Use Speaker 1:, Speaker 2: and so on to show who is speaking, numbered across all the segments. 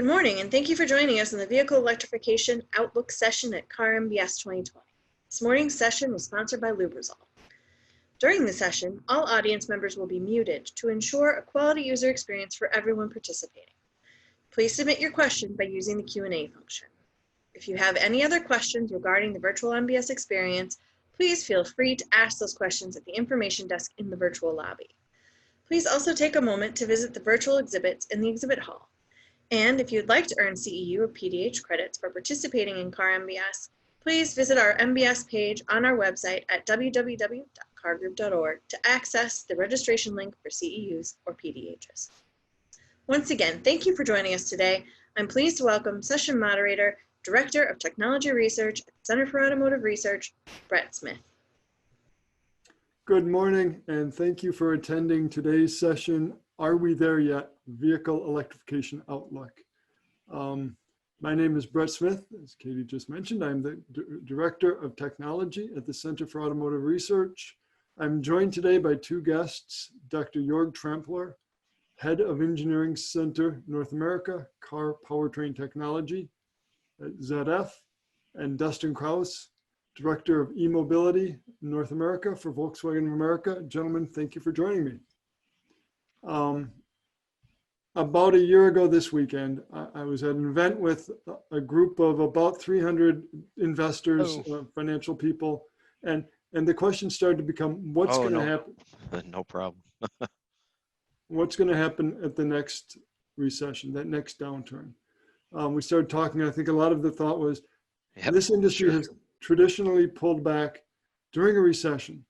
Speaker 1: Good morning, and thank you for joining us in the Vehicle Electrification Outlook session at CAR MBS 2020. This morning's session was sponsored by Lubrizol. During the session, all audience members will be muted to ensure a quality user experience for everyone participating. Please submit your question by using the Q&A function. If you have any other questions regarding the virtual MBS experience, please feel free to ask those questions at the information desk in the virtual lobby. Please also take a moment to visit the virtual exhibits in the exhibit hall. And if you'd like to earn CEU or PDH credits for participating in CAR MBS, please visit our MBS page on our website at www.cargroup.org to access the registration link for CEUs or PDHs. Once again, thank you for joining us today. I'm pleased to welcome session moderator, Director of Technology Research at the Center for Automotive Research, Brett Smith.
Speaker 2: Good morning, and thank you for attending today's session, Are We There Yet? Vehicle Electrification Outlook. My name is Brett Smith, as Katie just mentioned. I'm the Director of Technology at the Center for Automotive Research. I'm joined today by two guests, Dr. Jörg Trampler, Head of Engineering Center North America, Car Powertrain Technology at ZF, and Dustin Kraus, Director of E-Mobility North America for Volkswagen America. Gentlemen, thank you for joining me. About a year ago this weekend, I was at an event with a group of about 300 investors, financial people, and the question started to become, what's going to happen?
Speaker 3: No problem.
Speaker 2: What's going to happen at the next recession, that next downturn? We started talking, I think a lot of the thought was, this industry has traditionally pulled back during a recession.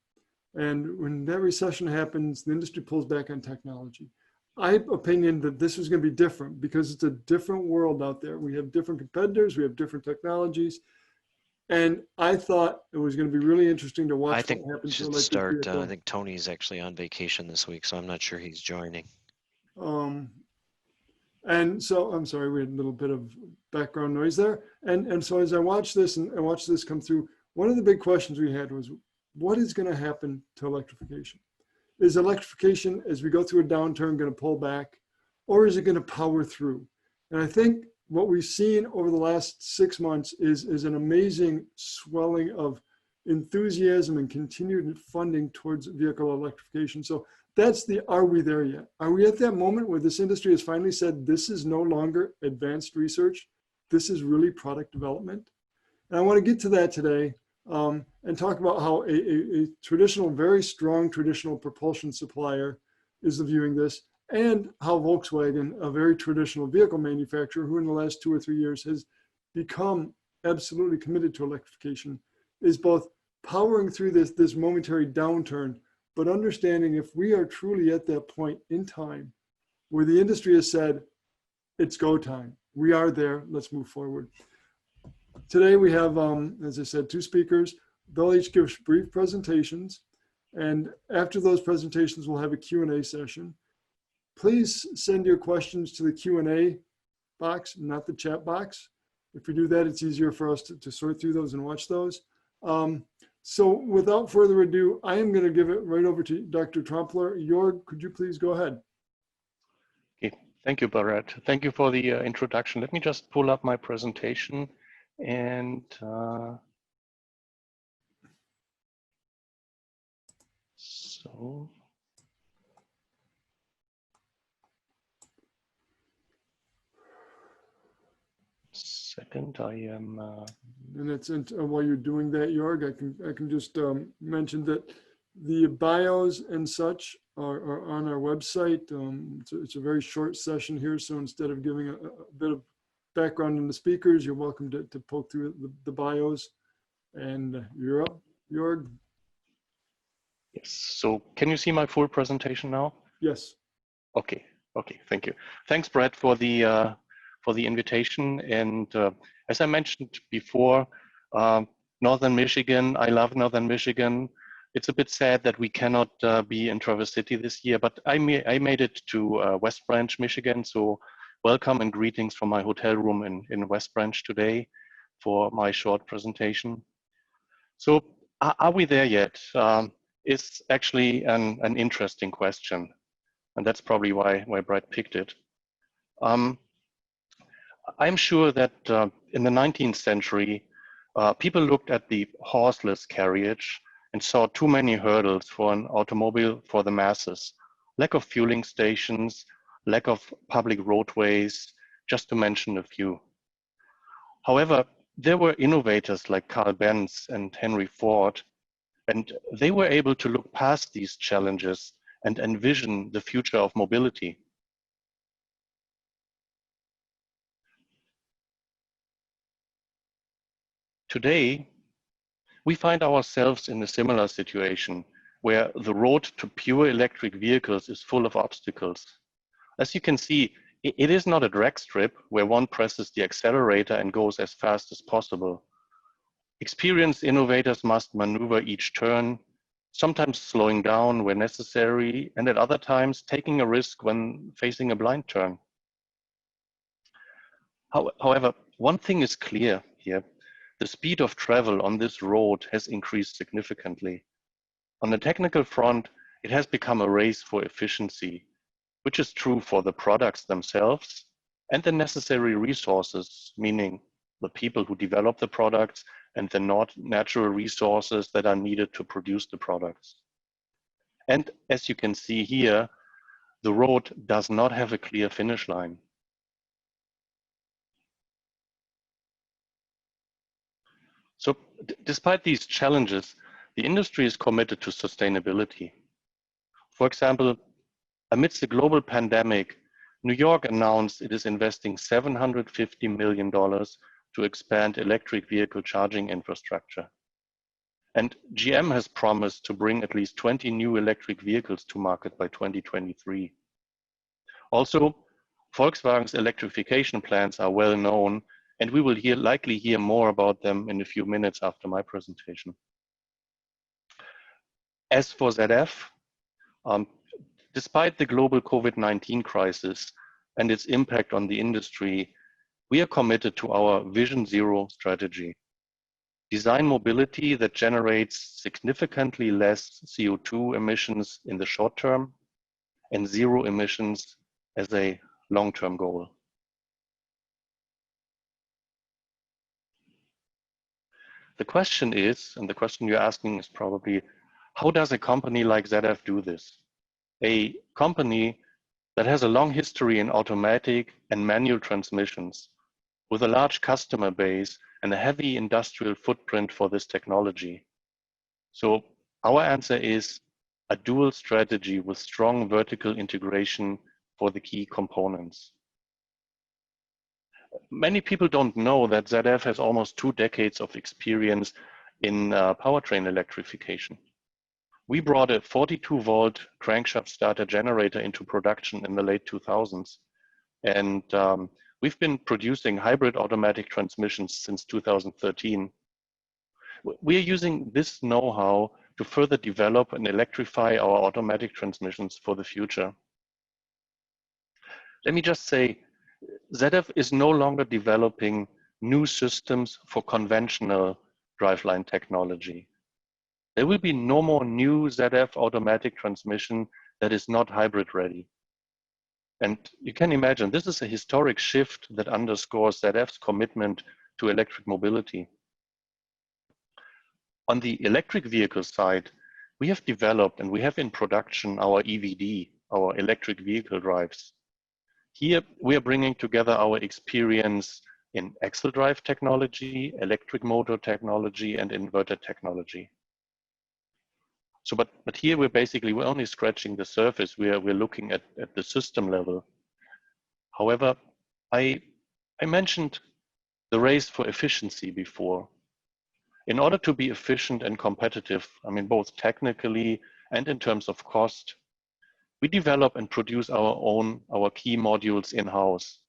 Speaker 2: And when that recession happens, the industry pulls back on technology. I have opinion that this is going to be different because it's a different world out there. We have different competitors, we have different technologies. And I thought it was going to be really interesting to watch what happens.
Speaker 3: I should start. I think Tony's actually on vacation this week, so I'm not sure he's joining.
Speaker 2: And so, I'm sorry, we had a little bit of background noise there. And so as I watched this and I watched this come through, one of the big questions we had was, what is going to happen to electrification? Is electrification, as we go through a downturn, going to pull back, or is it going to power through? And I think what we've seen over the last 6 months is an amazing swelling of enthusiasm and continued funding towards vehicle electrification. So that's the, are we there yet? Are we at that moment where this industry has finally said, this is no longer advanced research, this is really product development? And I want to get to that today. And talk about how a traditional, very strong traditional propulsion supplier is viewing this, and how Volkswagen, a very traditional vehicle manufacturer who in the last 2 or 3 years has become absolutely committed to electrification, is both powering through this momentary downturn, but understanding if we are truly at that point in time where the industry has said, it's go time, we are there, let's move forward. Today we have, as I said, two speakers. They'll each give brief presentations, and after those presentations, we'll have a Q&A session. Please send your questions to the Q&A box, not the chat box. If we do that, it's easier for us to sort through those and watch those. So without further ado, I am going to give it right over to Dr. Trampler. Jörg, could you please go ahead?
Speaker 4: Okay, thank you, Barrett. Thank you for the introduction. Let me just pull up my presentation. And so second, I am.
Speaker 2: And it's while you're doing that, Jörg, I can just mention that the bios and such are on our website. It's a very short session here, so instead of giving a bit of background in the speakers, you're welcome to poke through the bios. And you're up, Jörg.
Speaker 4: Yes, so can you see my full presentation now?
Speaker 2: Yes.
Speaker 4: Okay, thank you. Thanks, Brett, for the invitation. And as I mentioned before, Northern Michigan, I love Northern Michigan. It's a bit sad that we cannot be in Traverse City this year, but I made it to West Branch, Michigan, so welcome and greetings from my hotel room in West Branch today for my short presentation. So are we there yet? It's actually an interesting question, and that's probably why Brett picked it. I'm sure that in the 19th century, people looked at the horseless carriage and saw too many hurdles for an automobile for the masses. Lack of fueling stations, lack of public roadways, just to mention a few. However, there were innovators like Carl Benz and Henry Ford, and they were able to look past these challenges and envision the future of mobility. Today, we find ourselves in a similar situation where the road to pure electric vehicles is full of obstacles. As you can see, it is not a drag strip where one presses the accelerator and goes as fast as possible. Experienced innovators must maneuver each turn, sometimes slowing down where necessary, and at other times taking a risk when facing a blind turn. However, one thing is clear here. The speed of travel on this road has increased significantly. On the technical front, it has become a race for efficiency, which is true for the products themselves and the necessary resources, meaning the people who develop the products and the natural resources that are needed to produce the products. And as you can see here, the road does not have a clear finish line. So despite these challenges, the industry is committed to sustainability. For example, amidst the global pandemic, New York announced it is investing $750 million to expand electric vehicle charging infrastructure. And GM has promised to bring at least 20 new electric vehicles to market by 2023. Also, Volkswagen's electrification plans are well known, and we will likely hear more about them in a few minutes after my presentation. As for ZF, despite the global COVID-19 crisis and its impact on the industry, we are committed to our Vision Zero strategy. Design mobility that generates significantly less CO2 emissions in the short term and zero emissions as a long-term goal. The question is, and the question you're asking is probably, how does a company like ZF do this? A company that has a long history in automatic and manual transmissions, with a large customer base and a heavy industrial footprint for this technology. So our answer is a dual strategy with strong vertical integration for the key components. Many people don't know that ZF has almost 2 decades of experience in powertrain electrification. We brought a 42-volt crankshaft starter generator into production in the late 2000s. And we've been producing hybrid automatic transmissions since 2013. We are using this know-how to further develop and electrify our automatic transmissions for the future. Let me just say, ZF is no longer developing new systems for conventional driveline technology. There will be no more new ZF automatic transmission that is not hybrid ready. And you can imagine this is a historic shift that underscores ZF's commitment to electric mobility. On the electric vehicle side, we have developed and we have in production our EVD, our electric vehicle drives. Here we are bringing together our experience in axle drive technology, electric motor technology, and inverter technology. So, but here we're only scratching the surface. We're looking at the system level. However, I mentioned the race for efficiency before. In order to be efficient and competitive, I mean, both technically and in terms of cost, we develop and produce our key modules in-house.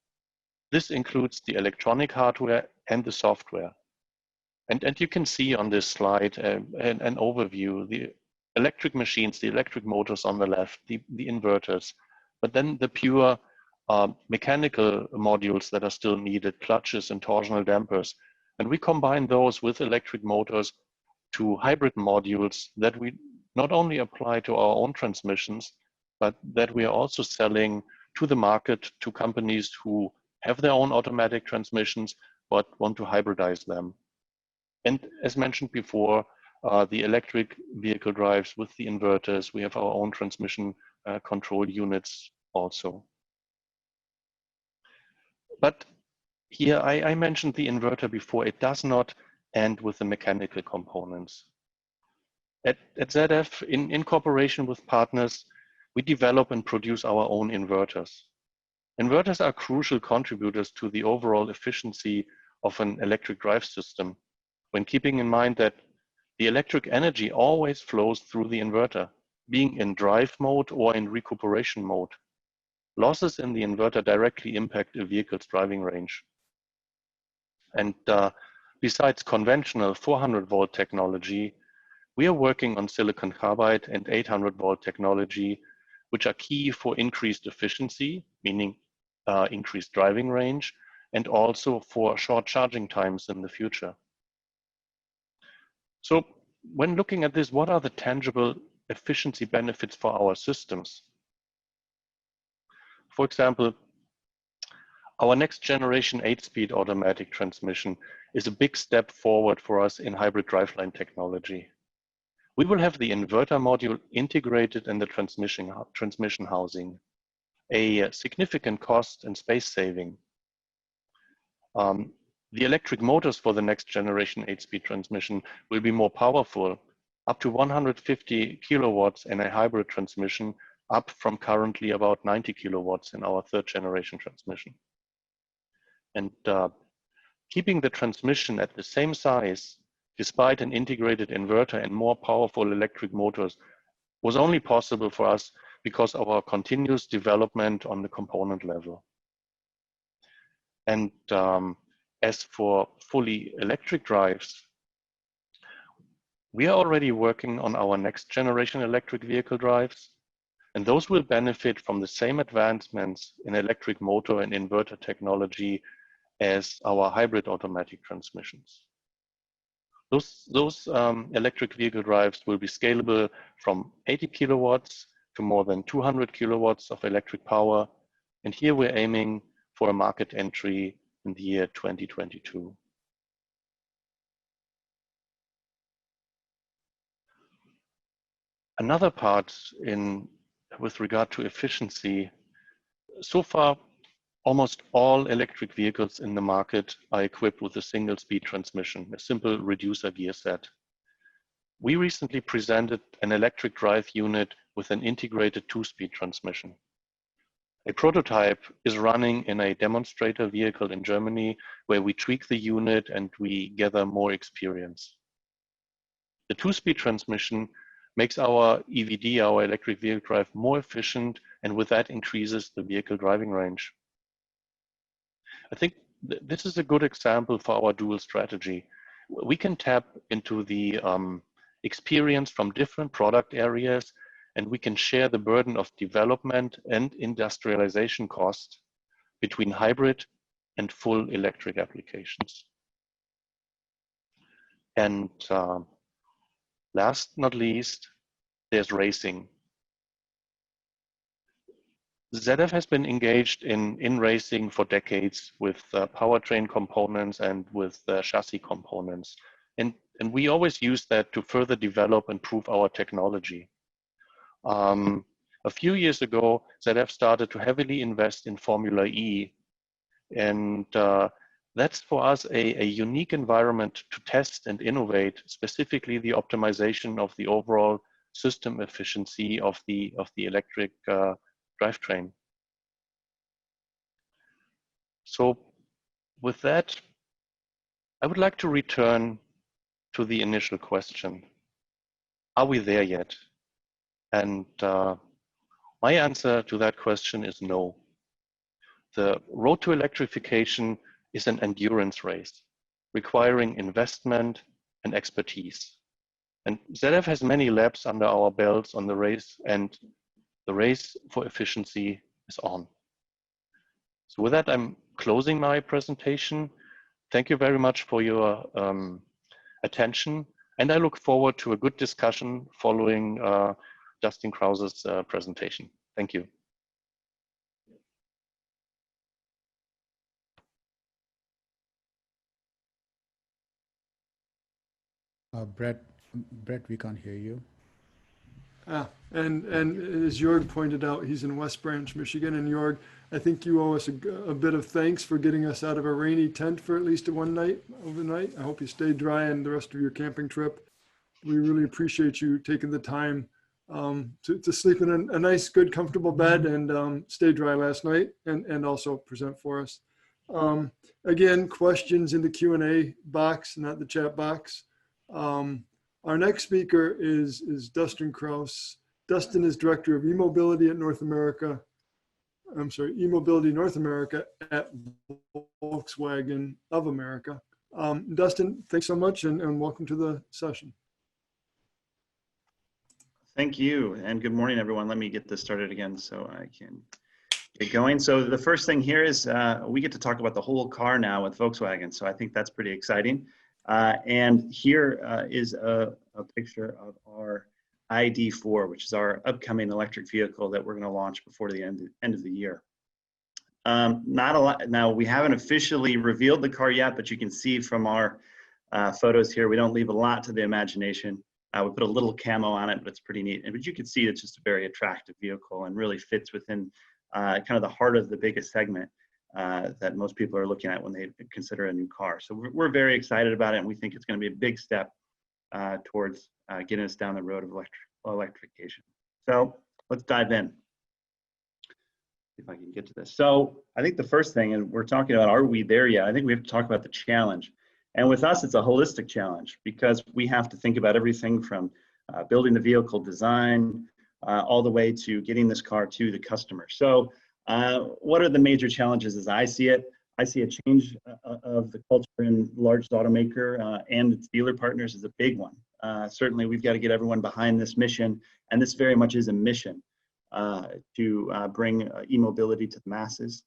Speaker 4: This includes the electronic hardware and the software. And you can see on this slide an overview, the electric machines, the electric motors on the left, the inverters, but then the pure mechanical modules that are still needed, clutches and torsional dampers. And we combine those with electric motors to hybrid modules that we not only apply to our own transmissions, but that we are also selling to the market, to companies who have their own automatic transmissions, but want to hybridize them. And as mentioned before, the electric vehicle drives with the inverters, we have our own transmission control units also. But here I mentioned the inverter before. It does not end with the mechanical components. At ZF, in cooperation with partners, we develop and produce our own inverters. Inverters are crucial contributors to the overall efficiency of an electric drive system, when keeping in mind that the electric energy always flows through the inverter, being in drive mode or in recuperation mode. Losses in the inverter directly impact a vehicle's driving range. And besides conventional 400-volt technology, we are working on silicon carbide and 800-volt technology, which are key for increased efficiency, meaning increased driving range, and also for short charging times in the future. So when looking at this, what are the tangible efficiency benefits for our systems? For example, our next generation 8-speed automatic transmission is a big step forward for us in hybrid driveline technology. We will have the inverter module integrated in the transmission housing, a significant cost and space saving. The electric motors for the next generation 8-speed transmission will be more powerful, up to 150 kilowatts in a hybrid transmission, up from currently about 90 kilowatts in our 3rd generation transmission. And keeping the transmission at the same size, despite an integrated inverter and more powerful electric motors, was only possible for us because of our continuous development on the component level. And as for fully electric drives, we are already working on our next generation electric vehicle drives, and those will benefit from the same advancements in electric motor and inverter technology as our hybrid automatic transmissions. Those electric vehicle drives will be scalable from 80 kilowatts to more than 200 kilowatts of electric power. And here we're aiming for a market entry in the year 2022. Another part with regard to efficiency, so far, almost all electric vehicles in the market are equipped with a single-speed transmission, a simple reducer gear set. We recently presented an electric drive unit with an integrated 2-speed transmission. A prototype is running in a demonstrator vehicle in Germany, where we tweak the unit and we gather more experience. The 2-speed transmission makes our EVD, our electric vehicle drive, more efficient, and with that increases the vehicle driving range. I think this is a good example for our dual strategy. We can tap into the experience from different product areas, and we can share the burden of development and industrialization costs between hybrid and full electric applications. And last not least, there's racing. ZF has been engaged in racing for decades with powertrain components and with chassis components. And we always use that to further develop and prove our technology. A few years ago, ZF started to heavily invest in Formula E. And that's for us a unique environment to test and innovate, specifically the optimization of the overall system efficiency of the electric drivetrain. So with that, I would like to return to the initial question. Are we there yet? And my answer to that question is no. The road to electrification is an endurance race, requiring investment and expertise. And ZF has many laps under our belts on the race, and the race for efficiency is on. So with that, I'm closing my presentation. Thank you very much for your attention, and I look forward to a good discussion following Justin Krause's presentation. Thank you.
Speaker 5: Brett, we can't hear you.
Speaker 2: And as Jorg pointed out, he's in West Branch, Michigan. And Jorg, I think you owe us a bit of thanks for getting us out of a rainy tent for at least one night overnight. I hope you stay dry on the rest of your camping trip. We really appreciate you taking the time to sleep in a nice, good, comfortable bed and stay dry last night and also present for us. Again, questions in the Q&A box, not the chat box. Our next speaker is Dustin Kraus. Dustin is Director of E-Mobility at E-Mobility North America at Volkswagen of America. Dustin, thanks so much and welcome to the session.
Speaker 6: Thank you, and good morning, everyone. Let me get this started again so I can get going. So the first thing here is we get to talk about the whole car now with Volkswagen, so I think that's pretty exciting. And here is a picture of our ID4, which is our upcoming electric vehicle that we're going to launch before the end of the year. Not a lot. Now, we haven't officially revealed the car yet, but you can see from our photos here, we don't leave a lot to the imagination. We put a little camo on it, but it's pretty neat. But you can see it's just a very attractive vehicle and really fits within kind of the heart of the biggest segment that most people are looking at when they consider a new car. So we're very excited about it, and we think it's going to be a big step towards getting us down the road of electrification. So let's dive in. See if I can get to this. So I think the first thing, and we're talking about, are we there yet? I think we have to talk about the challenge. And with us, it's a holistic challenge because we have to think about everything from building the vehicle design all the way to getting this car to the customer. So what are the major challenges as I see it? I see a change of the culture in largest automaker and its dealer partners is a big one. Certainly, we've got to get everyone behind this mission, and this very much is a mission to bring e-mobility to the masses.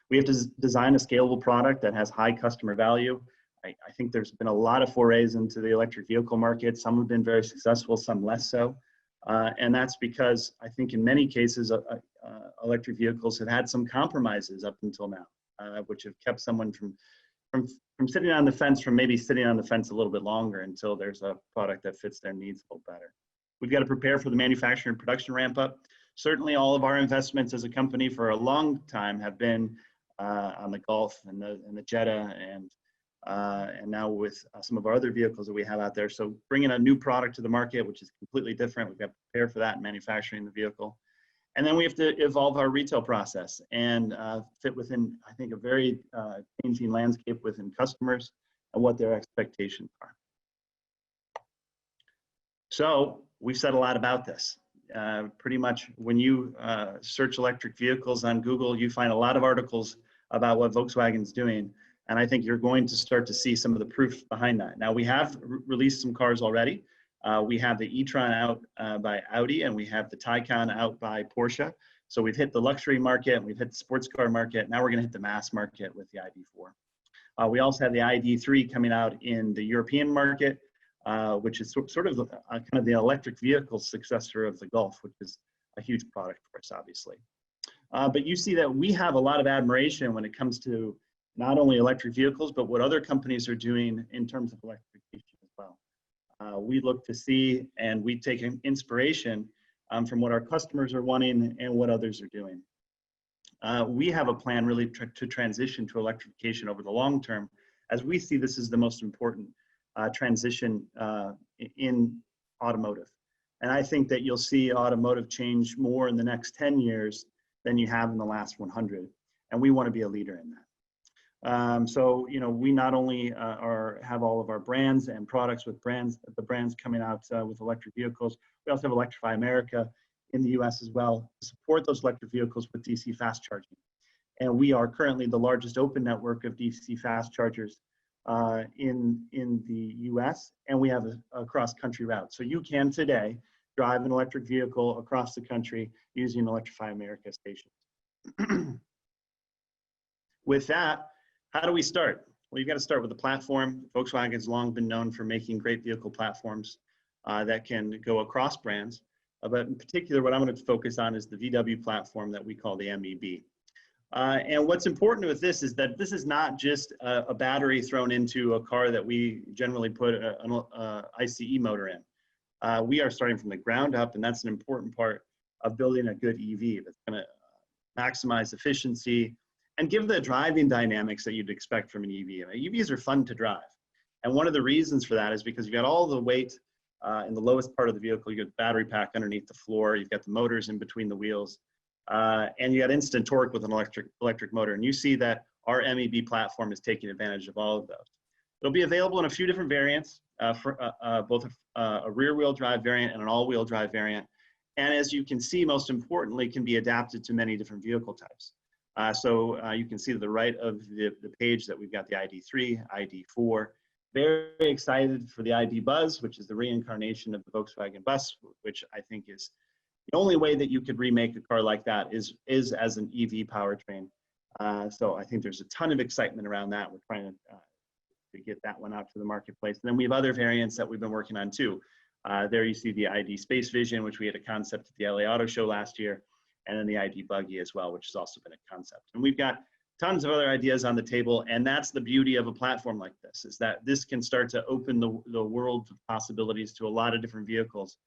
Speaker 6: We have to design a scalable product that has high customer value. I think there's been a lot of forays into the electric vehicle market. Some have been very successful, some less so. And that's because I think in many cases, electric vehicles have had some compromises up until now, which have kept someone from sitting on the fence, from maybe sitting on the fence a little bit longer until there's a product that fits their needs a little better. We've got to prepare for the manufacturing and production ramp up. Certainly all of our investments as a company for a long time have been on the Golf and the Jetta and now with some of our other vehicles that we have out there. So bringing a new product to the market, which is completely different, we've got to prepare for that in manufacturing the vehicle. And then we have to evolve our retail process and fit within, I think, a very changing landscape within customers and what their expectations are. So we've said a lot about this. Pretty much when you search electric vehicles on Google, you find a lot of articles about what Volkswagen's doing. And I think you're going to start to see some of the proof behind that. Now, we have released some cars already. We have the e-tron out by Audi, and we have the Taycan out by Porsche. So we've hit the luxury market, and we've hit the sports car market. Now we're going to hit the mass market with the ID4. We also have the ID3 coming out in the European market, which is sort of kind of the electric vehicle successor of the Golf, which is a huge product for us, obviously. But you see that we have a lot of admiration when it comes to not only electric vehicles, but what other companies are doing in terms of electrification as well. We look to see and we take inspiration from what our customers are wanting and what others are doing. We have a plan really to transition to electrification over the long term, as we see this as the most important transition in automotive. And I think that you'll see automotive change more in the next 10 years than you have in the last 100. And we want to be a leader in that. So, you know, we not only have all of our brands and products with the brands coming out with electric vehicles, we also have Electrify America in the US as well to support those electric vehicles with DC fast charging. And we are currently the largest open network of DC fast chargers in the US, and we have a cross-country route. So you can today drive an electric vehicle across the country using Electrify America stations. With that, how do we start? Well, you've got to start with the platform. Volkswagen's long been known for making great vehicle platforms that can go across brands. But in particular, what I'm going to focus on is the VW platform that we call the MEB. And what's important with this is that this is not just a battery thrown into a car that we generally put an ICE motor in. We are starting from the ground up, and that's an important part of building a good EV that's going to maximize efficiency and give the driving dynamics that you'd expect from an EV. EVs are fun to drive. And one of the reasons for that is because you've got all the weight in the lowest part of the vehicle. You got the battery pack underneath the floor. You've got the motors in between the wheels. And you got instant torque with an electric motor. And you see that our MEB platform is taking advantage of all of those. It'll be available in a few different variants, for both a rear-wheel drive variant and an all-wheel drive variant. And as you can see, most importantly, can be adapted to many different vehicle types. So you can see to the right of the page that we've got the ID3, ID4. Very excited for the ID Buzz, which is the reincarnation of the Volkswagen bus, which I think is the only way that you could remake a car like that is as an EV powertrain. So I think there's a ton of excitement around that. We're trying to get that one out to the marketplace. And then we have other variants that we've been working on too. There you see the ID Space Vision, which we had a concept at the LA Auto Show last year, and then the ID Buggy as well, which has also been a concept. And we've got tons of other ideas on the table, and that's the beauty of a platform like this, is that this can start to open the world of possibilities to a lot of different vehicles,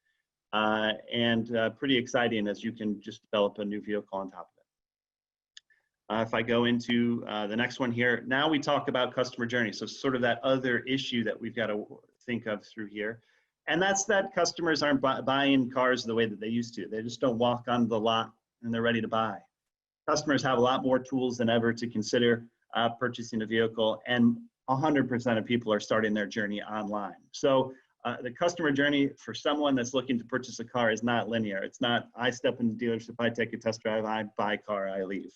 Speaker 6: and pretty exciting as you can just develop a new vehicle on top of it. If I go into the next one here, now we talk about customer journey. So sort of that other issue that we've got to think of through here. And that's that customers aren't buying cars the way that they used to. They just don't walk on the lot and they're ready to buy. Customers have a lot more tools than ever to consider purchasing a vehicle, and 100% of people are starting their journey online. So the customer journey for someone that's looking to purchase a car is not linear. It's not, I step in the dealership, I take a test drive, I buy a car, I leave.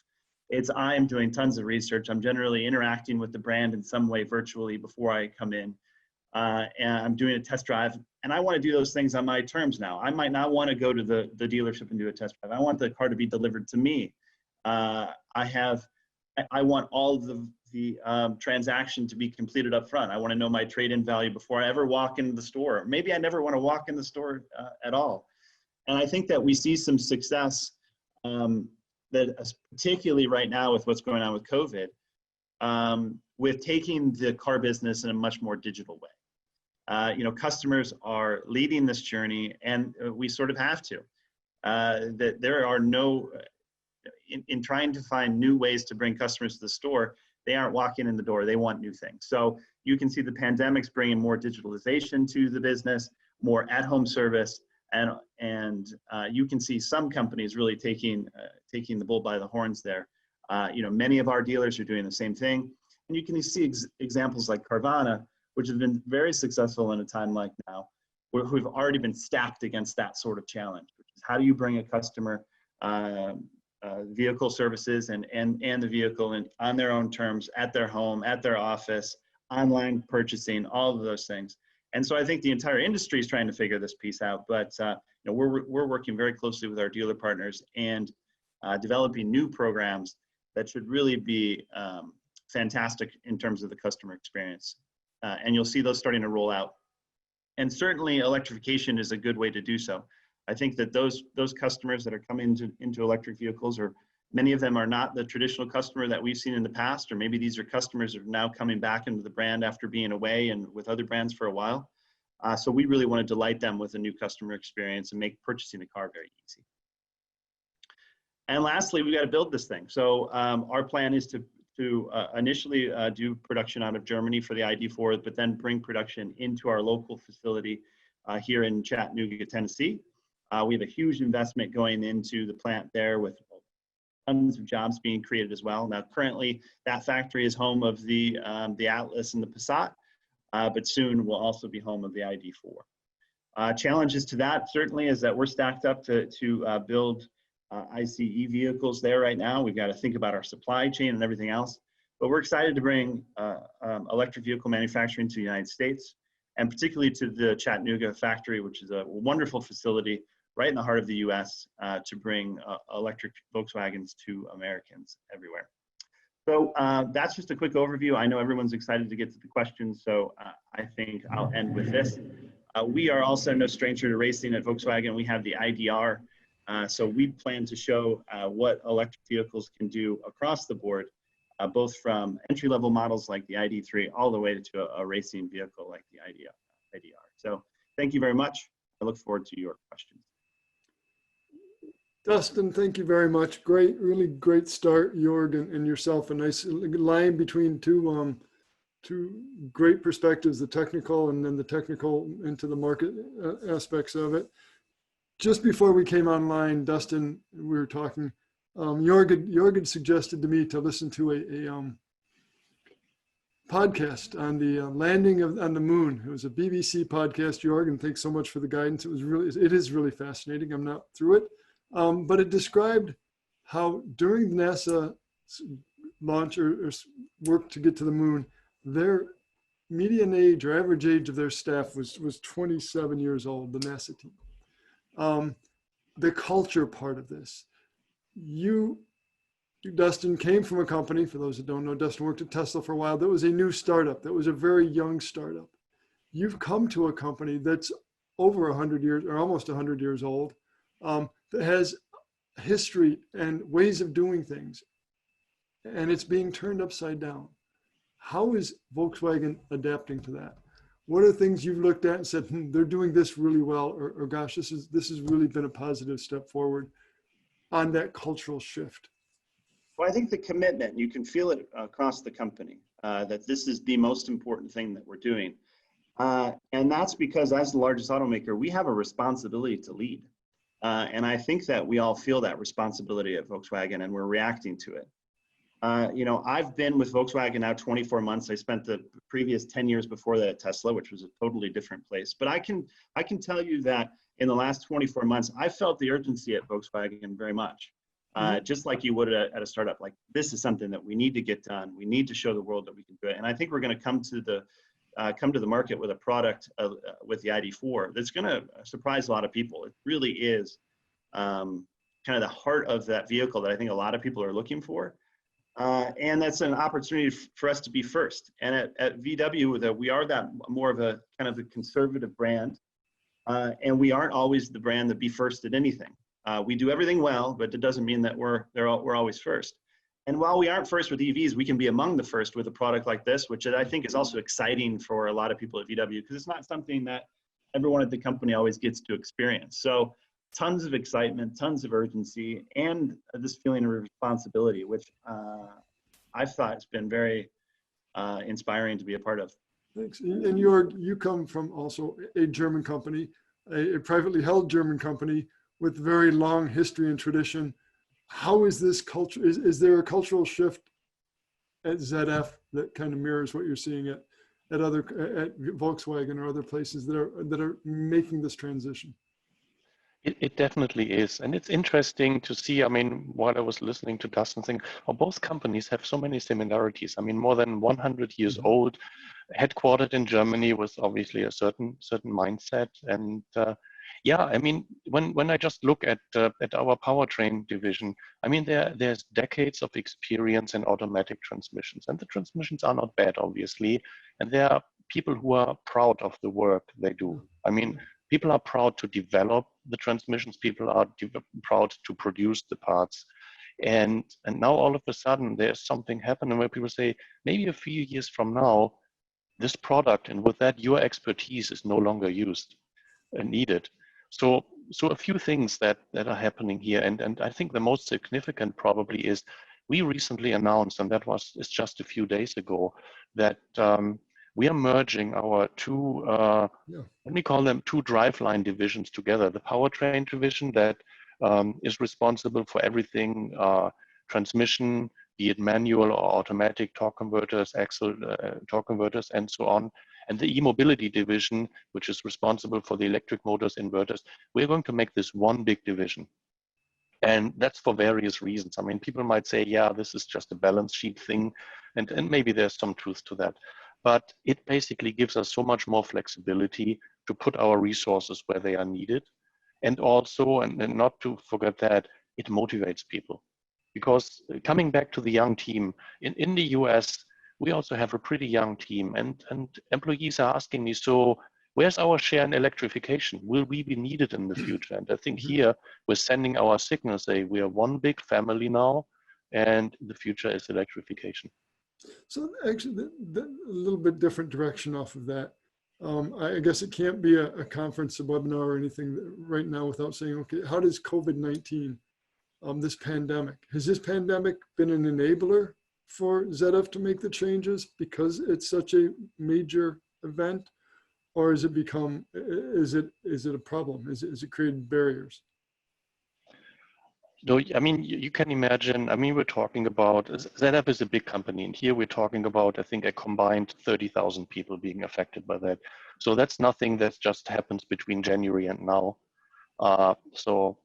Speaker 6: It's, I'm doing tons of research. I'm generally interacting with the brand in some way virtually before I come in. And I'm doing a test drive, and I want to do those things on my terms now. I might not want to go to the dealership and do a test drive. I want the car to be delivered to me. I want all of the transaction to be completed up front. I want to know my trade-in value before I ever walk into the store. Maybe I never want to walk in the store at all. And I think that we see some success that particularly right now with what's going on with COVID, with taking the car business in a much more digital way. You know, customers are leading this journey, and we sort of have to. That there are no, in trying to find new ways to bring customers to the store, they aren't walking in the door, they want new things. So you can see the pandemic's bringing more digitalization to the business, more at-home service, and you can see some companies really taking the bull by the horns there. You know, many of our dealers are doing the same thing. And you can see examples like Carvana, which have been very successful in a time like now, who've already been stacked against that sort of challenge, which is how do you bring a customer vehicle services and the vehicle on their own terms, at their home, at their office, online purchasing, all of those things. And so I think the entire industry is trying to figure this piece out, but you know, we're working very closely with our dealer partners and developing new programs that should really be fantastic in terms of the customer experience. And you'll see those starting to roll out. And certainly electrification is a good way to do so. I think that those customers that are coming into electric vehicles, or many of them are not the traditional customer that we've seen in the past, or maybe these are customers that are now coming back into the brand after being away and with other brands for a while. So we really want to delight them with a new customer experience and make purchasing a car very easy. And lastly, we got to build this thing. So our plan is to initially do production out of Germany for the ID4, but then bring production into our local facility here in Chattanooga, Tennessee. We have a huge investment going into the plant there with tons of jobs being created as well. Now, currently, that factory is home of the Atlas and the Passat, but soon will also be home of the ID4. Challenges to that certainly is that we're stacked up to build ICE vehicles there right now. We've got to think about our supply chain and everything else, but we're excited to bring electric vehicle manufacturing to the United States, and particularly to the Chattanooga factory, which is a wonderful facility right in the heart of the US to bring electric Volkswagens to Americans everywhere. So that's just a quick overview. I know everyone's excited to get to the questions, so I think I'll end with this. We are also no stranger to racing at Volkswagen. We have the IDR, So we plan to show what electric vehicles can do across the board, both from entry-level models like the ID3 all the way to a racing vehicle like the IDR. So thank you very much. I look forward to your questions.
Speaker 2: Dustin, thank you very much. Great, really great start, Jorg and yourself. A nice line between two great perspectives, the technical and then the technical into the market aspects of it. Just before we came online, Dustin, we were talking, Jorg had suggested to me to listen to a podcast on the landing on the moon. It was a BBC podcast, Jorg, and thanks so much for the guidance. It is really fascinating. I'm not through it. But it described how during the NASA launch or work to get to the moon, their median age or average age of their staff was 27 years old, the NASA team. The culture part of this. You, Dustin, came from a company, for those that don't know, Dustin worked at Tesla for a while. That was a new startup. That was a very young startup. You've come to a company that's over 100 years or almost 100 years old. That has history and ways of doing things, and it's being turned upside down. How is Volkswagen adapting to that? What are things you've looked at and said, they're doing this really well, or gosh, this has really been a positive step forward on that cultural shift?
Speaker 6: Well, I think the commitment, you can feel it across the company, that this is the most important thing that we're doing. And that's because as the largest automaker, we have a responsibility to lead. And I think that we all feel that responsibility at Volkswagen, and we're reacting to it. You know, I've been with Volkswagen now 24 months. I spent the previous 10 years before that at Tesla, which was a totally different place. But I can tell you that in the last 24 months, I felt the urgency at Volkswagen very much, just like you would at a startup. Like, this is something that we need to get done. We need to show the world that we can do it. And I think we're going to come to the market with a product with the ID4 that's going to surprise a lot of people. It really is kind of the heart of that vehicle that I think a lot of people are looking for. And that's an opportunity for us to be first. And at VW, we are that more of a kind of a conservative brand. And we aren't always the brand that be first at anything. We do everything well, but it doesn't mean that we're always first. And while we aren't first with EVs, we can be among the first with a product like this, which I think is also exciting for a lot of people at VW, because it's not something that everyone at the company always gets to experience. So tons of excitement, tons of urgency, and this feeling of responsibility, which I've thought has been very inspiring to be a part of.
Speaker 2: Thanks. And you come from also a German company, a privately held German company with very long history and tradition. How is this culture, is there a cultural shift at ZF that kind of mirrors what you're seeing at Volkswagen or other places that are making this transition?
Speaker 4: It definitely is. And it's interesting to see, I mean, while I was listening to Dustin think, both companies have so many similarities. I mean, more than 100 years old, headquartered in Germany with obviously a certain mindset. And yeah, I mean, when I just look at our powertrain division, I mean, there's decades of experience in automatic transmissions, and the transmissions are not bad, obviously. And there are people who are proud of the work they do. I mean, people are proud to develop the transmissions. People are proud to produce the parts. And now all of a sudden there's something happening where people say, maybe a few years from now, this product, and with that, your expertise is no longer used and needed. So a few things that are happening here. And I think the most significant probably is we recently announced, and it's just a few days ago, that we are merging our two, let me call them two driveline divisions together. The powertrain division that is responsible for everything, transmission, be it manual or automatic, torque converters, axle torque converters, and so on. And the e-mobility division, which is responsible for the electric motors, inverters. We're going to make this one big division. And that's for various reasons. I mean, people might say, yeah, this is just a balance sheet thing. And maybe there's some truth to that. But it basically gives us so much more flexibility to put our resources where they are needed. And also, and not to forget that, it motivates people. Because coming back to the young team, in the US, we also have a pretty young team. And employees are asking me, so where's our share in electrification? Will we be needed in the future? And I think here we're sending our signal, say we are one big family now, and the future is electrification.
Speaker 2: So actually, a little bit different direction off of that. I guess it can't be a conference, a webinar, or anything right now without saying, okay, how does COVID-19, this pandemic, has this pandemic been an enabler for ZF to make the changes because it's such a major event, or has it become, is it a problem? Is it created barriers?
Speaker 4: No, I mean, you can imagine, I mean, we're talking about, ZF is a big company, and here we're talking about, I think, a combined 30,000 people being affected by that. So that's nothing that just happens between January and now. So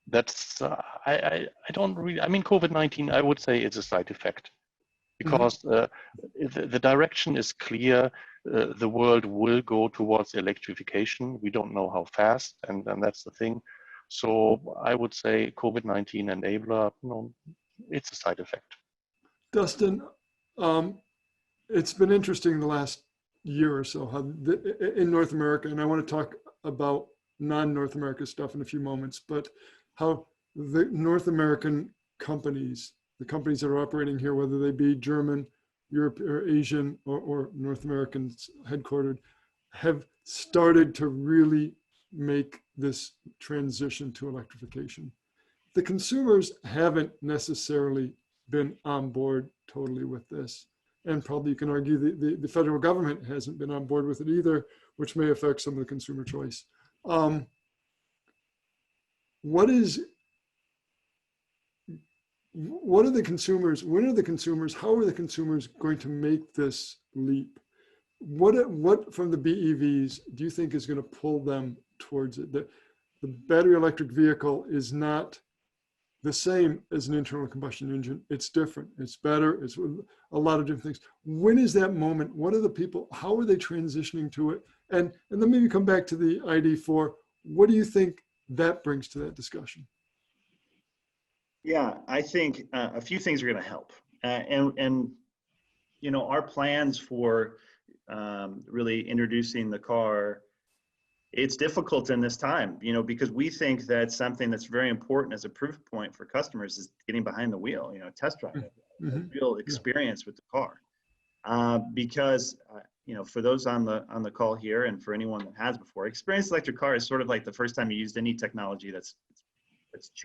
Speaker 4: that's, I don't really, I mean, COVID-19, I would say it's a side effect, because the direction is clear. The world will go towards electrification. We don't know how fast, and that's the thing. So I would say COVID-19 enabler, no, it's a side effect.
Speaker 2: Dustin, it's been interesting the last year or so how in North America, and I want to talk about non-North America stuff in a few moments, but how the North American companies, the companies that are operating here, whether they be German, Europe, or Asian, or North Americans headquartered, have started to really make this transition to electrification. The consumers haven't necessarily been on board totally with this. And probably you can argue the federal government hasn't been on board with it either, which may affect some of the consumer choice. What are the consumers, when are the consumers, how are the consumers going to make this leap? What from the BEVs do you think is going to pull them towards it? The battery electric vehicle is not the same as an internal combustion engine. It's different, it's better, it's a lot of different things. When is that moment? What are the people, how are they transitioning to it? And then maybe come back to the ID4. What do you think that brings to that discussion?
Speaker 6: Yeah, I think a few things are going to help. And you know, our plans for really introducing the car, it's difficult in this time, you know, because we think that something that's very important as a proof point for customers is getting behind the wheel, you know, test drive, a real experience with the car. Because, you know, for those on the call here and for anyone that has before, experienced electric car is sort of like the first time you used any technology that's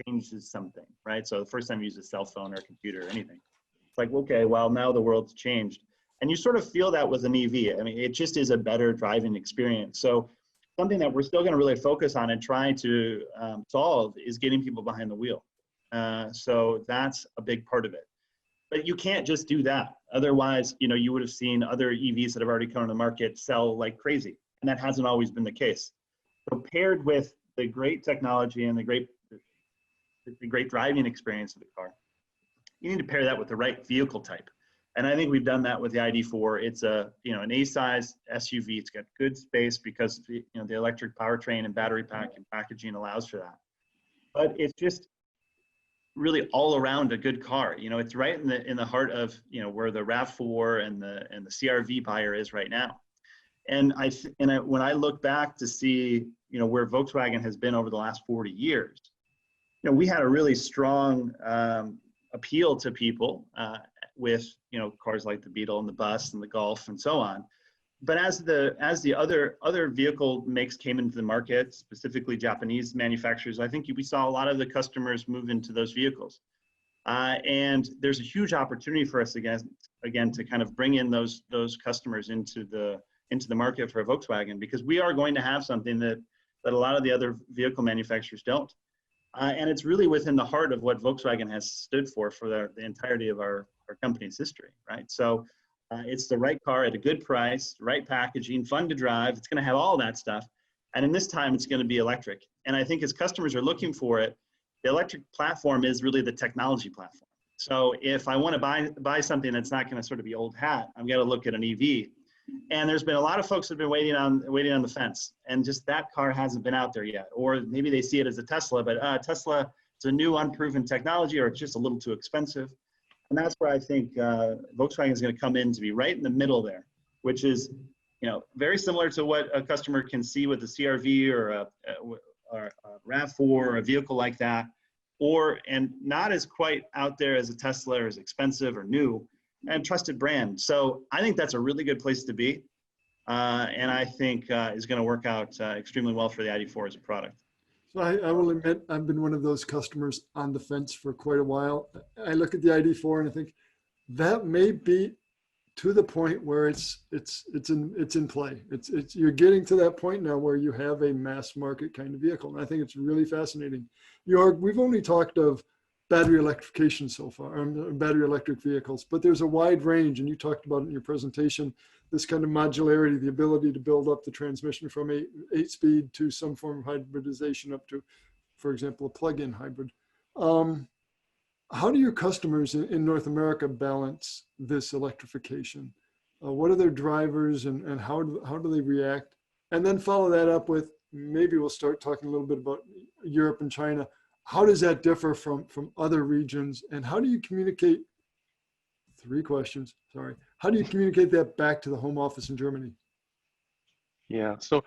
Speaker 6: changes something, right? So the first time you use a cell phone or a computer or anything, it's like, okay, well, now the world's changed. And you sort of feel that with an EV. I mean, it just is a better driving experience. So something that we're still going to really focus on and trying to solve is getting people behind the wheel. So that's a big part of it. But you can't just do that. Otherwise, you know, you would have seen other EVs that have already come to the market sell like crazy. And that hasn't always been the case. So paired with the great technology and the great driving experience of the car, you need to pair that with the right vehicle type. And I think we've done that with the ID4. It's a, you know, an A-size SUV. It's got good space because, you know, the electric powertrain and battery pack and packaging allows for that. But it's just really all around a good car. You know, it's right in the heart of, you know, where the RAV4 and the CR-V buyer is right now. And when I look back to see, you know, where Volkswagen has been over the last 40 years, you know, we had a really strong appeal to people with, you know, cars like the Beetle and the Bus and the Golf and so on. But as the other vehicle makes came into the market, specifically Japanese manufacturers, I think we saw a lot of the customers move into those vehicles. And there's a huge opportunity for us again to kind of bring in those customers into the market for Volkswagen, because we are going to have something that a lot of the other vehicle manufacturers don't. And it's really within the heart of what Volkswagen has stood for the entirety of our company's history, right? So it's the right car at a good price, right packaging, fun to drive. It's going to have all that stuff. And in this time, it's going to be electric. And I think as customers are looking for it, the electric platform is really the technology platform. So if I want to buy something that's not going to sort of be old hat, I'm going to look at an EV. And there's been a lot of folks that have been waiting on the fence, and just that car hasn't been out there yet. Or maybe they see it as a Tesla, but Tesla, it's a new unproven technology, or it's just a little too expensive. And that's where I think Volkswagen is going to come in to be right in the middle there, which is very similar to what a customer can see with a CRV or a RAV4 or a vehicle like that, and not as quite out there as a Tesla or as expensive or new, and trusted brand. So I think that's a really good place to be. And I think is going to work out extremely well for the ID4 as a product.
Speaker 2: So I will admit, I've been one of those customers on the fence for quite a while. I look at the ID4 and I think that may be to the point where it's in play. You're getting to that point now where you have a mass market kind of vehicle. And I think it's really fascinating. We've only talked of battery electrification so far, battery electric vehicles, but there's a wide range, and you talked about it in your presentation, this kind of modularity, the ability to build up the transmission from 8-speed to some form of hybridization up to, for example, a plug-in hybrid. How do your customers in North America balance this electrification? What are their drivers, and how do they react? And then follow that up with, maybe we'll start talking a little bit about Europe and China. How does that differ from other regions? And how do you communicate, 3 questions, sorry. How do you communicate that back to the home office in Germany?
Speaker 4: Yeah, so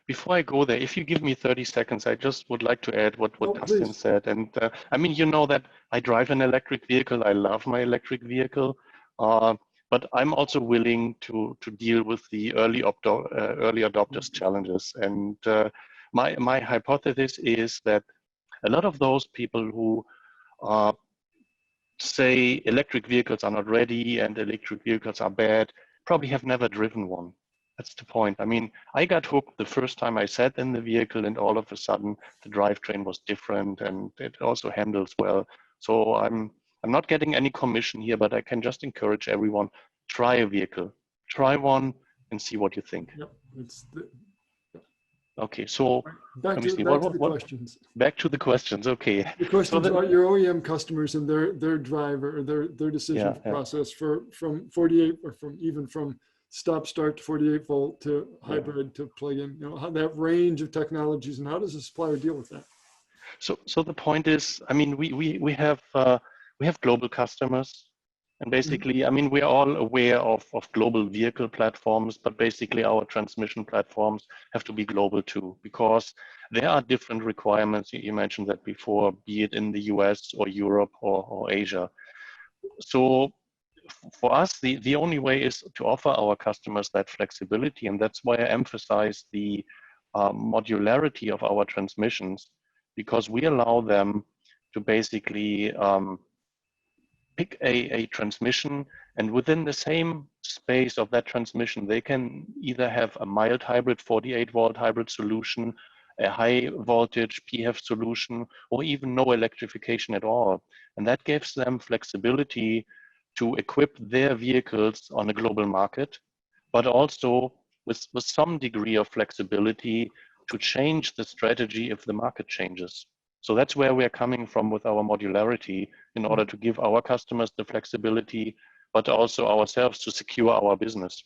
Speaker 4: before I go there, if you give me 30 seconds, I just would like to add what Dustin
Speaker 2: please.
Speaker 4: said. And I mean, you know that I drive an electric vehicle. I love my electric vehicle. But I'm also willing to deal with the early adopters challenges. And my hypothesis is that a lot of those people who say electric vehicles are not ready and electric vehicles are bad probably have never driven one. That's the point. I mean, I got hooked the first time I sat in the vehicle, and all of a sudden the drivetrain was different and it also handles well. So I'm not getting any commission here, but I can just encourage everyone, try a vehicle, try one and see what you think.
Speaker 2: Yep.
Speaker 4: Okay, so
Speaker 2: back to the questions.
Speaker 4: Back to the questions. Okay.
Speaker 2: The questions about your OEM customers and their driver, or their decision process from 48 or from stop-start to 48 volt to hybrid to plug-in. How that range of technologies, and how does the supplier deal with that?
Speaker 4: So the point is, I mean, we have global customers. And basically, I mean, we're all aware of global vehicle platforms, but basically our transmission platforms have to be global too, because there are different requirements. You mentioned that before, be it in the US or Europe or Asia. So for us, the only way is to offer our customers that flexibility. And that's why I emphasize the modularity of our transmissions, because we allow them to basically pick a transmission, and within the same space of that transmission, they can either have a mild hybrid 48 volt hybrid solution, a high voltage PHEV solution, or even no electrification at all. And that gives them flexibility to equip their vehicles on a global market, but also with some degree of flexibility to change the strategy if the market changes. So that's where we're coming from with our modularity, in order to give our customers the flexibility, but also ourselves to secure our business.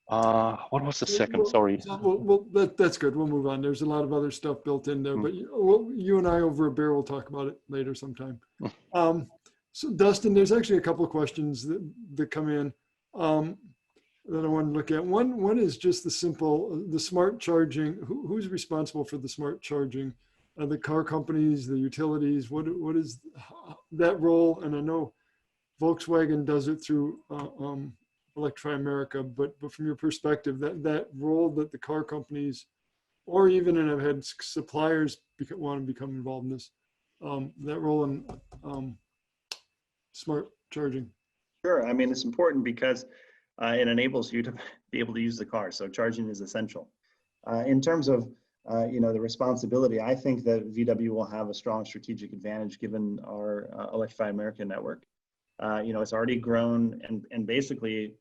Speaker 4: What was the second? Sorry.
Speaker 2: Well, that's good. We'll move on. There's a lot of other stuff built in there, but you and I over a beer will talk about it later sometime. So Dustin, there's actually a couple of questions that come in that I want to look at. One is just the smart charging. Who's responsible for the smart charging? The car companies, the utilities, what is that role? And I know Volkswagen does it through Electrify America, but from your perspective, that role that the car companies, or even, and I've had suppliers want to become involved in this, that role in smart charging.
Speaker 6: Sure. I mean, it's important because it enables you to be able to use the car. So charging is essential. In terms of the responsibility, I think that VW will have a strong strategic advantage given our Electrify America network. It's already grown and basically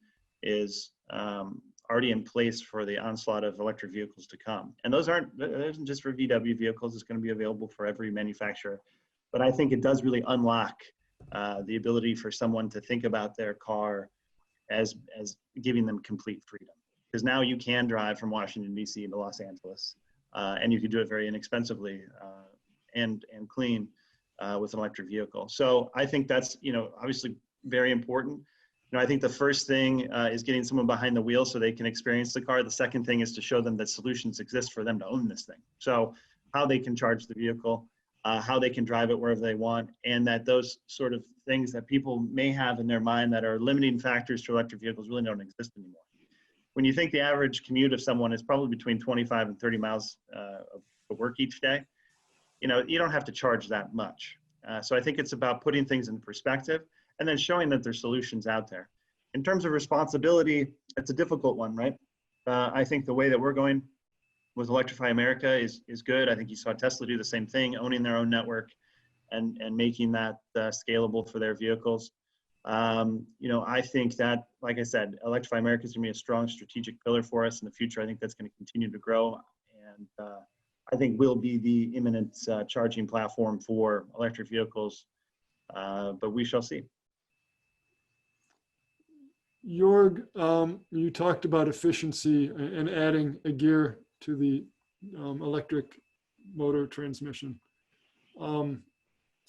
Speaker 6: is already in place for the onslaught of electric vehicles to come. And those isn't just for VW vehicles. It's going to be available for every manufacturer. But I think it does really unlock the ability for someone to think about their car as giving them complete freedom. Because now you can drive from Washington, D.C. to Los Angeles. And you can do it very inexpensively and clean with an electric vehicle. So I think that's obviously very important. I think the first thing is getting someone behind the wheel so they can experience the car. The second thing is to show them that solutions exist for them to own this thing. So how they can charge the vehicle, how they can drive it wherever they want, and that those sort of things that people may have in their mind that are limiting factors to electric vehicles really don't exist anymore. When you think the average commute of someone is probably between 25 and 30 miles of work each day, you don't have to charge that much. So I think it's about putting things in perspective and then showing that there's solutions out there. In terms of responsibility, it's a difficult one, right? I think the way that we're going with Electrify America is good. I think you saw Tesla do the same thing, owning their own network and making that scalable for their vehicles. I think that, like I said, Electrify America is going to be a strong strategic pillar for us in the future. I think that's going to continue to grow. And I think we'll be the imminent charging platform for electric vehicles, but we shall see.
Speaker 2: Jorg, you talked about efficiency and adding a gear to the electric motor transmission.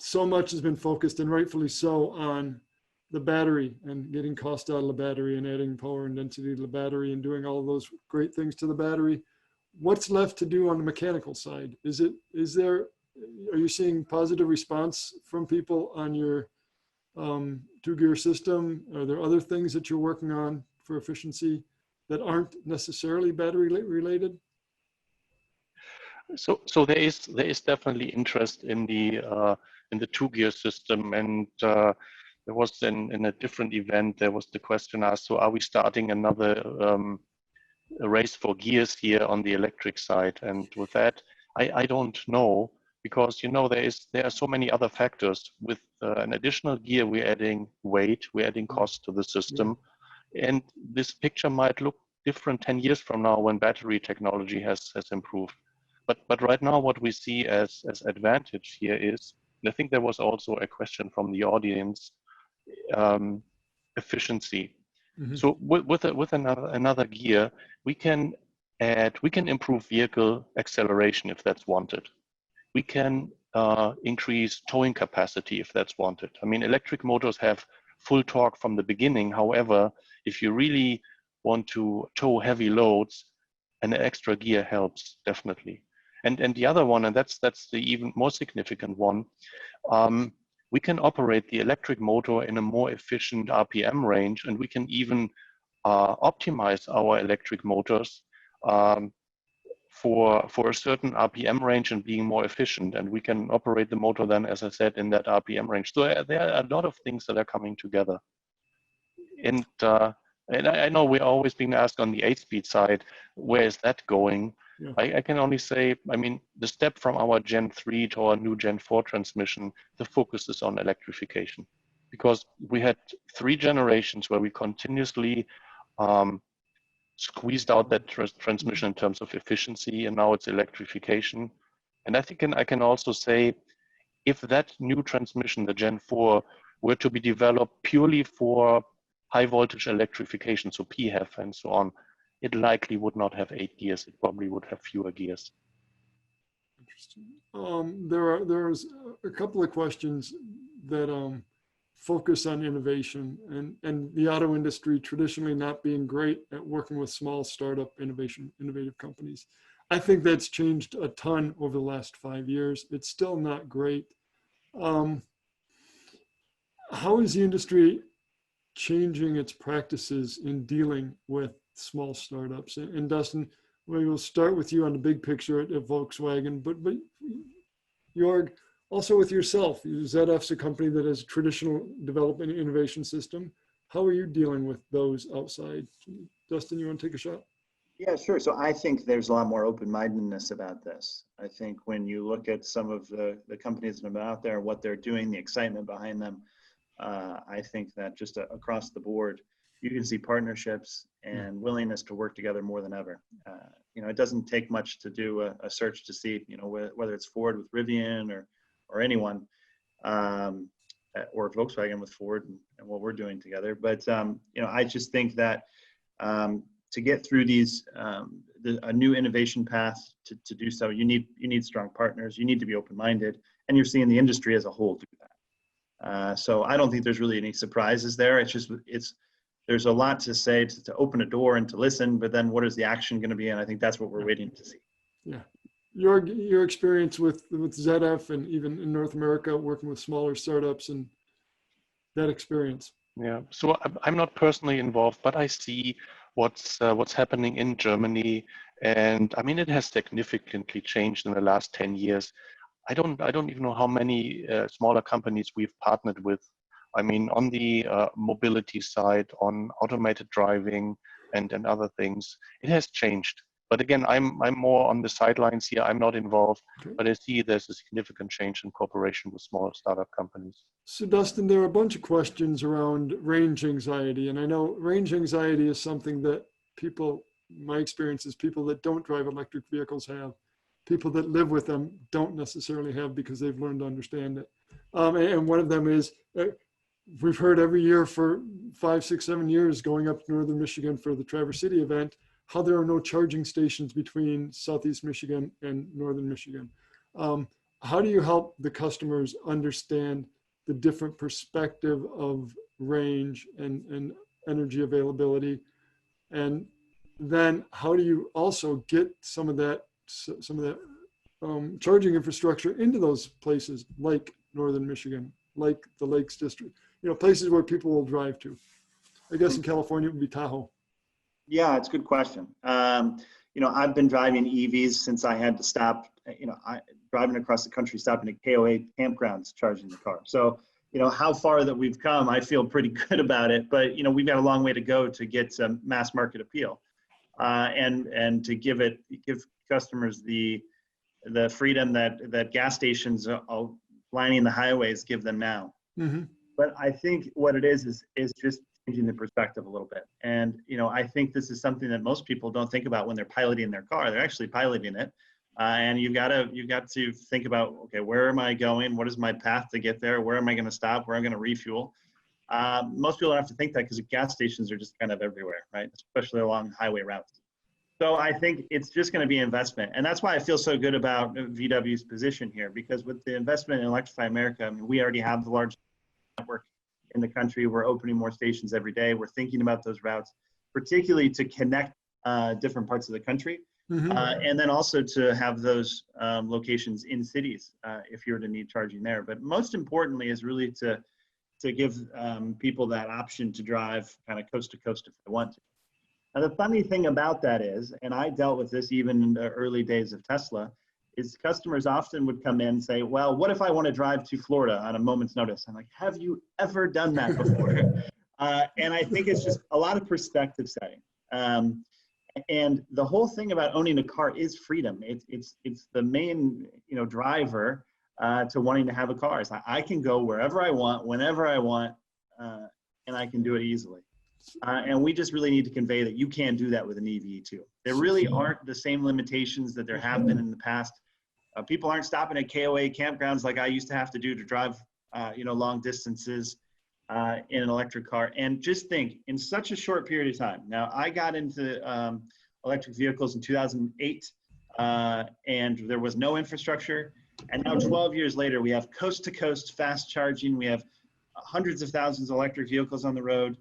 Speaker 2: So much has been focused, and rightfully so, on the battery and getting cost out of the battery and adding power and density to the battery and doing all of those great things to the battery. What's left to do on the mechanical side? Are you seeing positive response from people on your two-gear system? Are there other things that you're working on for efficiency that aren't necessarily battery related?
Speaker 4: So there is definitely interest in the two-gear system, and there was in a different event there was the question asked: so are we starting another a race for gears here on the electric side? And with that, I don't know, because there are so many other factors. With an additional gear, we're adding weight, we're adding cost to the system, and this picture might look different 10 years from now when battery technology has improved. But right now, what we see as advantage here is, and I think there was also a question from the audience, efficiency. Mm-hmm. So with another gear, we can improve vehicle acceleration if that's wanted. We can increase towing capacity if that's wanted. I mean, electric motors have full torque from the beginning. However, if you really want to tow heavy loads, an extra gear helps definitely. And the other one, and that's the even more significant one, we can operate the electric motor in a more efficient RPM range, and we can even optimize our electric motors for a certain RPM range and being more efficient. And we can operate the motor then, as I said, in that RPM range. So there are a lot of things that are coming together. And I know we're always being asked on the 8-speed side, where is that going? Yeah. I can only say, I mean, the step from our Gen 3 to our new Gen 4 transmission, the focus is on electrification. Because we had 3 generations where we continuously squeezed out that transmission in terms of efficiency, and now it's electrification. And I think I can also say, if that new transmission, the Gen 4, were to be developed purely for high voltage electrification, so PHEV and so on, it likely would not have 8 gears. It probably would have fewer gears.
Speaker 2: Interesting. There's a couple of questions that focus on innovation and the auto industry traditionally not being great at working with small startup innovative companies. I think that's changed a ton over the last 5 years. It's still not great. How is the industry changing its practices in dealing with small startups? And Dustin, we'll start with you on the big picture at Volkswagen, but Jorg, also with yourself. ZF's a company that has a traditional development innovation system. How are you dealing with those outside? Dustin, you want to take a shot?
Speaker 6: Yeah, sure. So I think there's a lot more open-mindedness about this. I think when you look at some of the companies that have been out there, what they're doing, the excitement behind them, I think that just across the board, you can see partnerships and willingness to work together more than ever. It doesn't take much to do a search to see, whether it's Ford with Rivian or anyone, or Volkswagen with Ford and what we're doing together. But, I just think that to get through these, a new innovation path to do so, you need strong partners, you need to be open-minded, and you're seeing the industry as a whole do that. So I don't think there's really any surprises there. It's there's a lot to say to open a door and to listen, but then what is the action going to be? And I think that's what we're waiting to see.
Speaker 2: Yeah. Your experience with ZF and even in North America, working with smaller startups and that experience.
Speaker 4: Yeah, so I'm not personally involved, but I see what's happening in Germany, and I mean it has significantly changed in the last 10 years. I don't even know how many smaller companies we've partnered with. I mean, on the mobility side, on automated driving and other things, it has changed. But again, I'm more on the sidelines here. I'm not involved,
Speaker 2: Okay.
Speaker 4: but I see there's a significant change in cooperation with small startup companies.
Speaker 2: So Dustin, there are a bunch of questions around range anxiety. And I know range anxiety is something that people, my experience is people that don't drive electric vehicles have. People that live with them don't necessarily have because they've learned to understand it. And one of them is, we've heard every year for 5, 6, 7 years going up to Northern Michigan for the Traverse City event, how there are no charging stations between Southeast Michigan and Northern Michigan. How do you help the customers understand the different perspective of range and energy availability? And then how do you also get some of that charging infrastructure into those places like Northern Michigan, like the Lakes District, places where people will drive to? I guess in California it would be Tahoe.
Speaker 6: Yeah, it's a good question. I've been driving EVs since I had to stop, driving across the country, stopping at KOA campgrounds, charging the car. So, how far that we've come, I feel pretty good about it, but, we've got a long way to go to get some mass market appeal and to give customers the freedom that gas stations lining the highways give them now. Mm-hmm. But I think what it is just changing the perspective a little bit. And, I think this is something that most people don't think about when they're piloting their car. They're actually piloting it. And you've got to think about, okay, where am I going? What is my path to get there? Where am I going to stop? Where am I going to refuel? Most people don't have to think that because gas stations are just kind of everywhere, right? Especially along highway routes. So I think it's just going to be investment. And that's why I feel so good about VW's position here, because with the investment in Electrify America, I mean, we already have the largest network in the country. We're opening more stations every day. We're thinking about those routes, particularly to connect different parts of the country. Mm-hmm. And then also to have those locations in cities if you were to need charging there. But most importantly is really to give people that option to drive kind of coast to coast if they want to. Now, the funny thing about that is, and I dealt with this even in the early days of Tesla, is customers often would come in and say, well, what if I want to drive to Florida on a moment's notice? I'm like, have you ever done that before? And I think it's just a lot of perspective setting. And the whole thing about owning a car is freedom. It's the main driver to wanting to have a car. It's like, I can go wherever I want, whenever I want, and I can do it easily. And we just really need to convey that you can do that with an EV too. There really aren't the same limitations that there have been in the past. People aren't stopping at KOA campgrounds like I used to have to do to drive, long distances in an electric car. And just think, in such a short period of time. Now, I got into electric vehicles in 2008, and there was no infrastructure. And now 12 years later, we have coast-to-coast fast charging. We have hundreds of thousands of electric vehicles on the road.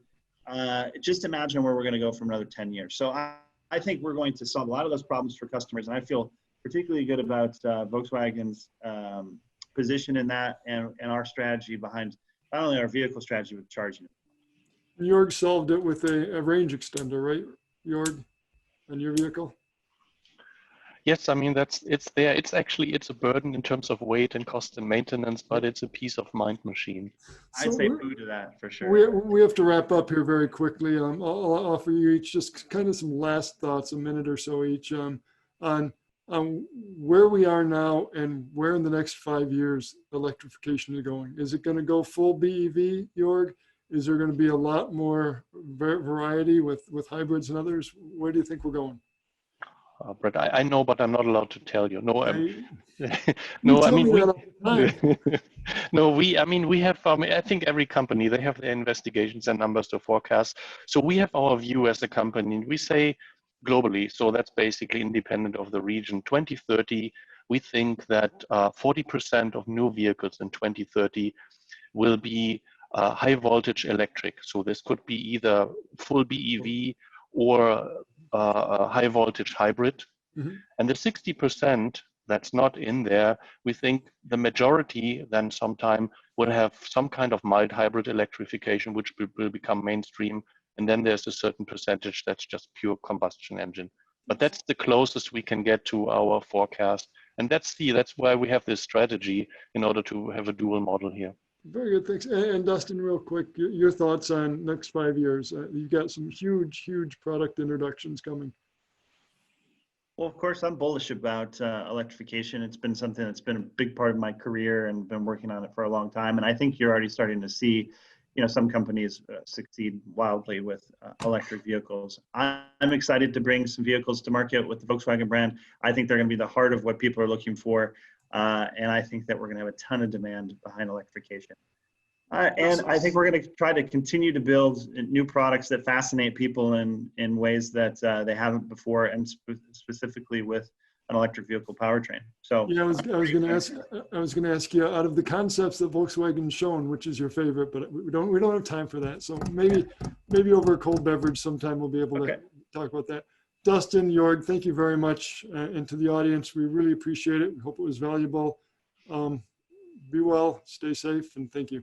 Speaker 6: Just imagine where we're going to go from another 10 years. So I think we're going to solve a lot of those problems for customers. And I feel particularly good about Volkswagen's position in that and our strategy behind not only our vehicle strategy with charging.
Speaker 2: Jorg solved it with a range extender, right, Jorg, on your vehicle?
Speaker 4: Yes, I mean, it's there. It's a burden in terms of weight and cost and maintenance, but it's a peace of mind machine.
Speaker 6: I'd say food to that for sure.
Speaker 2: We have to wrap up here very quickly. I'll offer you each just kind of some last thoughts, a minute or so each, on where we are now and where in the next 5 years electrification is going. Is it going to go full BEV, Jorg? Is there going to be a lot more variety with hybrids and others? Where do you think we're going?
Speaker 4: Brett, I know, but I'm not allowed to tell you. No,
Speaker 2: no. I mean,
Speaker 4: no. We have. I think every company, they have their investigations and numbers to forecast. So we have our view as a company. We say globally. So that's basically independent of the region. 2030, we think that 40% of new vehicles in 2030 will be high voltage electric. So this could be either full BEV or a high voltage hybrid. And the 60% that's not in there, we think the majority then sometime would have some kind of mild hybrid electrification, which will become mainstream. And then there's a certain percentage that's just pure combustion engine. But that's the closest we can get to our forecast. And that's why we have this strategy in order to have a dual model here.
Speaker 2: Very good, thanks. And Dustin, real quick, your thoughts on next 5 years. You've got some huge product introductions coming.
Speaker 6: Well, of course, I'm bullish about electrification. It's been something that's been a big part of my career and been working on it for a long time. And I think you're already starting to see, some companies succeed wildly with electric vehicles. I'm excited to bring some vehicles to market with the Volkswagen brand. I think they're going to be the heart of what people are looking for. And I think that we're going to have a ton of demand behind electrification. And I think we're going to try to continue to build new products that fascinate people in ways that they haven't before, and specifically with an electric vehicle powertrain. So
Speaker 2: yeah, I was going to ask you, out of the concepts that Volkswagen's shown, which is your favorite, but we don't have time for that. So maybe over a cold beverage sometime we'll be able to talk about that. Dustin, Jorg, thank you very much. And to the audience, we really appreciate it. We hope it was valuable. Be well, stay safe, and thank you.